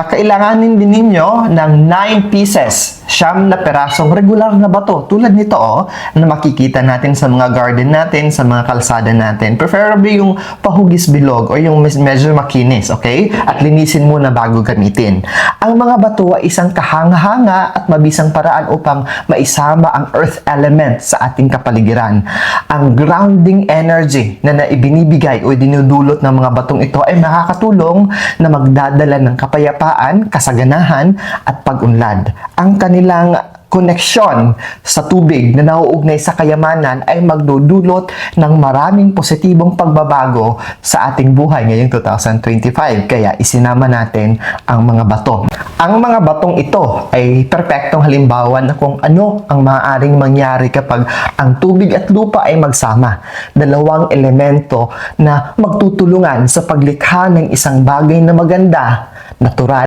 Kakailanganin din ninyo ng 9 pieces, 9 na perasong regular na bato. Tulad nito na makikita natin sa mga garden natin, sa mga kalsada natin. Preferably yung pahugis bilog o yung medyo makinis, okay? At linisin muna bago gamitin. Ang mga bato ay isang kahanga-hanga at mabisang paraan upang maisama ang earth element sa ating kapaligiran. Ang grounding energy na ibinibigay o dinudulot ng mga batong ito ay makakatulong na magdadala ng kapayapaan, kasaganahan at pag-unlad. Ang kanilang koneksyon sa tubig na nauugnay sa kayamanan ay magdudulot ng maraming positibong pagbabago sa ating buhay ngayong 2025. Kaya isinama natin ang mga bato. Ang mga batong ito ay perpektong halimbawa na kung ano ang maaaring mangyari kapag ang tubig at lupa ay magsama. Dalawang elemento na magtutulungan sa paglikha ng isang bagay na maganda, natural,